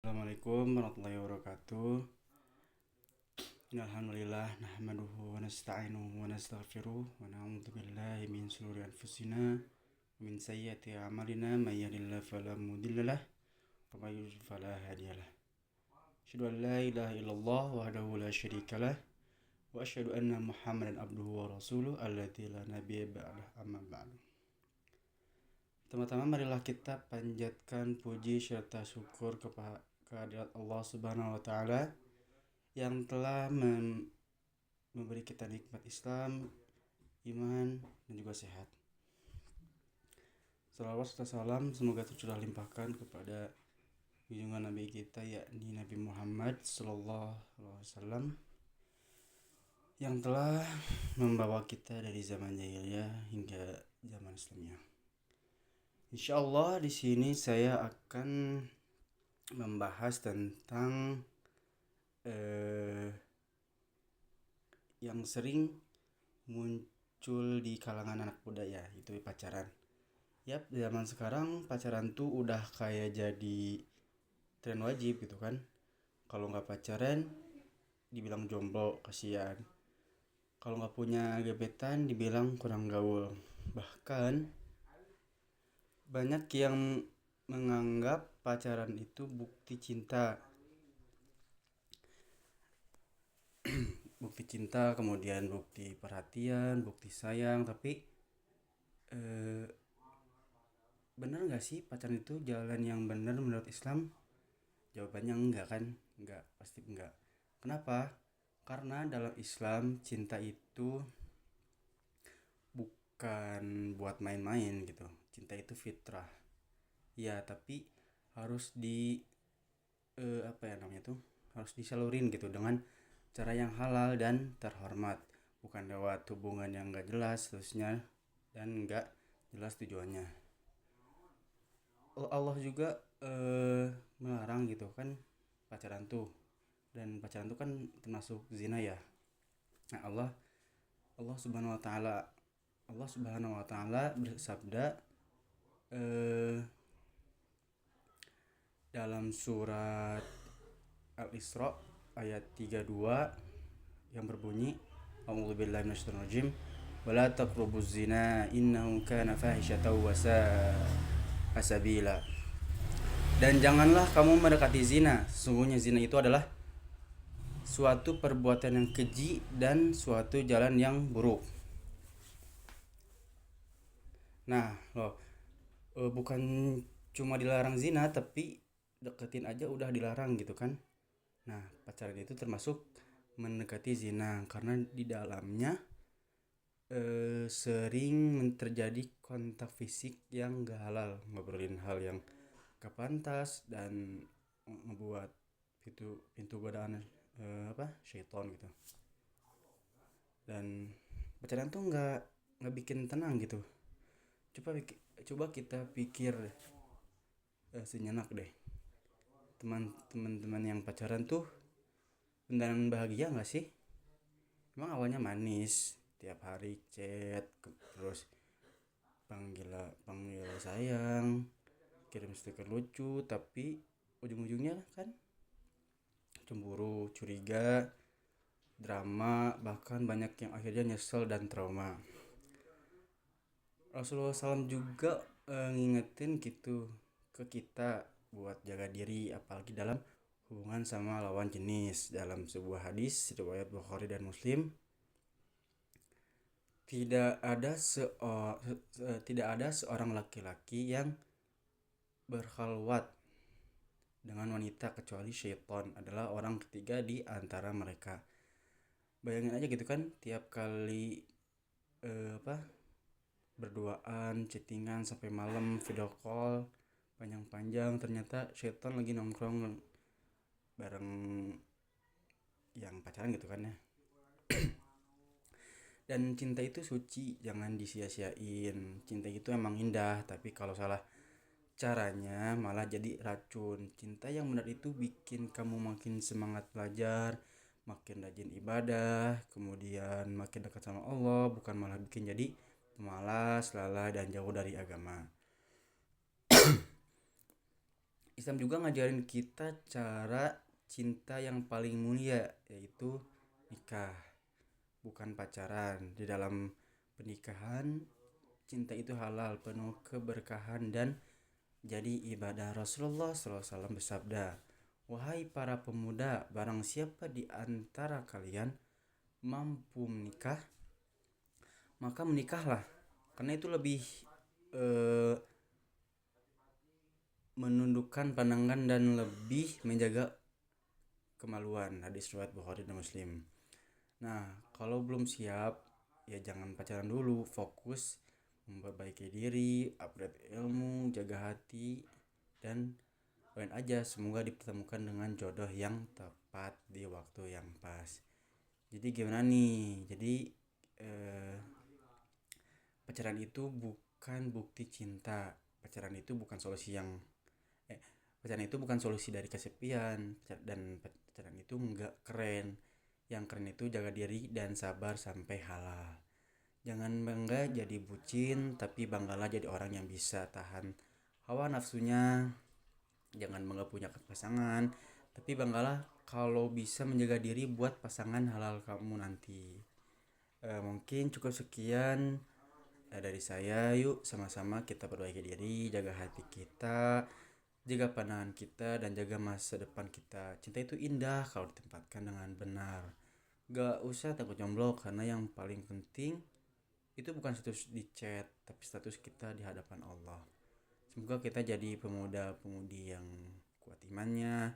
Assalamualaikum warahmatullahi wabarakatuh. Alhamdulillah nahmaduhu wa nasta'inuhu wa nastaghfiruh wa na'udzu billahi min shururi anfusina wa min sayyiati a'malina may yahdihillahu fala mudilla lahu wa may yudlil fala hadiyalah. Asyhadu an la ilaha illallah wahdahu la syarika lah wa asyhadu anna Muhammadan abduhu wa rasuluh alladzi la nabiyya ba'dah amma ba'du. Pertama-tama marilah kita panjatkan puji serta syukur kehadirat Allah Subhanahu wa taala yang telah memberi kita nikmat Islam, iman, dan juga sehat. Salawat serta salam semoga tercurah limpahkan kepada junjungan Nabi kita, yakni Nabi Muhammad sallallahu alaihi wasallam, yang telah membawa kita dari zaman jahiliyah hingga zaman Islamnya. Insyaallah di sini saya akan membahas tentang yang sering muncul di kalangan anak muda, ya, itu pacaran. Yap, zaman sekarang pacaran tuh udah kayak jadi tren wajib gitu kan. Kalau nggak pacaran dibilang jomblo, kasihan. Kalau nggak punya gebetan dibilang kurang gaul. Bahkan banyak yang menganggap pacaran itu bukti cinta. Bukti cinta, kemudian bukti perhatian, bukti sayang. Tapi benar nggak sih pacaran itu jalan yang benar menurut Islam? Jawabannya enggak kan? Enggak, pasti enggak. Kenapa? Karena dalam Islam cinta itu bukan buat main-main gitu. Cinta itu fitrah. Ya, tapi harus harus disalurin gitu dengan cara yang halal dan terhormat, bukan lewat hubungan yang gak jelas terusnya dan gak jelas tujuannya. Allah juga melarang gitu kan pacaran tuh, dan pacaran tuh kan termasuk zina ya. Nah, Allah Subhanahu wa taala bersabda dalam surat Al-Isra ayat 32 yang berbunyi, A'udzubillahi minasyaitonir rajim, wala taqrabuz zina innahu kana fahishatan wa sa'a sabila. Dan janganlah kamu mendekati zina, sesungguhnya zina itu adalah suatu perbuatan yang keji dan suatu jalan yang buruk. Nah, bukan cuma dilarang zina, tapi deketin aja udah dilarang gitu kan. Nah, pacaran itu termasuk mendekati zina karena di dalamnya sering terjadi kontak fisik yang gak halal, ngobrolin hal yang gak pantas dan membuat pintu godaan syaitan gitu. Dan pacaran tuh nggak bikin tenang gitu. Coba kita pikir sejenak deh. Teman-teman yang pacaran tuh beneran bahagia nggak sih? Emang awalnya manis, tiap hari chat, terus panggil sayang, kirim stiker lucu, tapi ujung-ujungnya kan cemburu, curiga, drama, bahkan banyak yang akhirnya nyesel dan trauma. Rasulullah SAW juga ngingetin gitu ke kita buat jaga diri, apalagi dalam hubungan sama lawan jenis. Dalam sebuah hadis riwayat Bukhari dan Muslim, tidak ada seorang laki-laki yang berkhalwat dengan wanita kecuali syaitan adalah orang ketiga di antara mereka. Bayangin aja gitu kan, tiap kali berduaan, chattingan sampai malam, video call panjang-panjang, ternyata syaitan lagi nongkrong bareng yang pacaran gitu kan ya. Dan cinta itu suci, jangan disia-siain. Cinta itu emang indah, tapi kalau salah caranya malah jadi racun. Cinta yang benar itu bikin kamu makin semangat belajar, makin rajin ibadah, kemudian makin dekat sama Allah, bukan malah bikin jadi pemalas, lalai, dan jauh dari agama. Islam juga ngajarin kita cara cinta yang paling mulia, yaitu nikah, bukan pacaran. Di dalam pernikahan, cinta itu halal, penuh keberkahan dan jadi ibadah. Rasulullah SAW bersabda, "Wahai para pemuda, barang siapa di antara kalian mampu menikah, maka menikahlah." Karena itu lebih eh, menundukkan pandangan dan lebih menjaga kemaluan. Hadis riwayat Bukhari dan Muslim. Nah, kalau belum siap, ya jangan pacaran dulu, fokus memperbaiki diri, upgrade ilmu, jaga hati, dan doain aja semoga dipertemukan dengan jodoh yang tepat di waktu yang pas. Jadi gimana nih? Jadi eh, pacaran itu bukan bukti cinta. Pacaran itu bukan solusi yang eh, pacaran itu bukan solusi dari kesepian, dan pacaran itu enggak keren. Yang keren itu jaga diri dan sabar sampai halal. Jangan bangga jadi bucin, tapi banggalah jadi orang yang bisa tahan hawa nafsunya. Jangan bangga punya pasangan, tapi banggalah kalau bisa menjaga diri buat pasangan halal kamu nanti. Mungkin cukup sekian dari saya. Yuk sama-sama kita perbaiki diri, jaga hati kita, jaga pandangan kita, dan jaga masa depan kita. Cinta itu indah kalau ditempatkan dengan benar. Gak usah takut jomblo, karena yang paling penting itu bukan status di chat, tapi status kita di hadapan Allah. Semoga kita jadi pemuda-pemudi yang kuat imannya,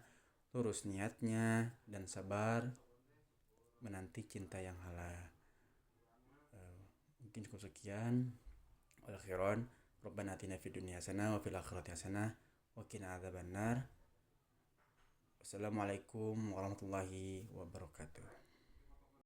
lurus niatnya, dan sabar menanti cinta yang halal. Mungkin cukup sekian. Wal khairon. Rabbana atina fid dunya hasanah wa fil akhirati hasanah wa qina adzabannar. Wassalamualaikum warahmatullahi wabarakatuh.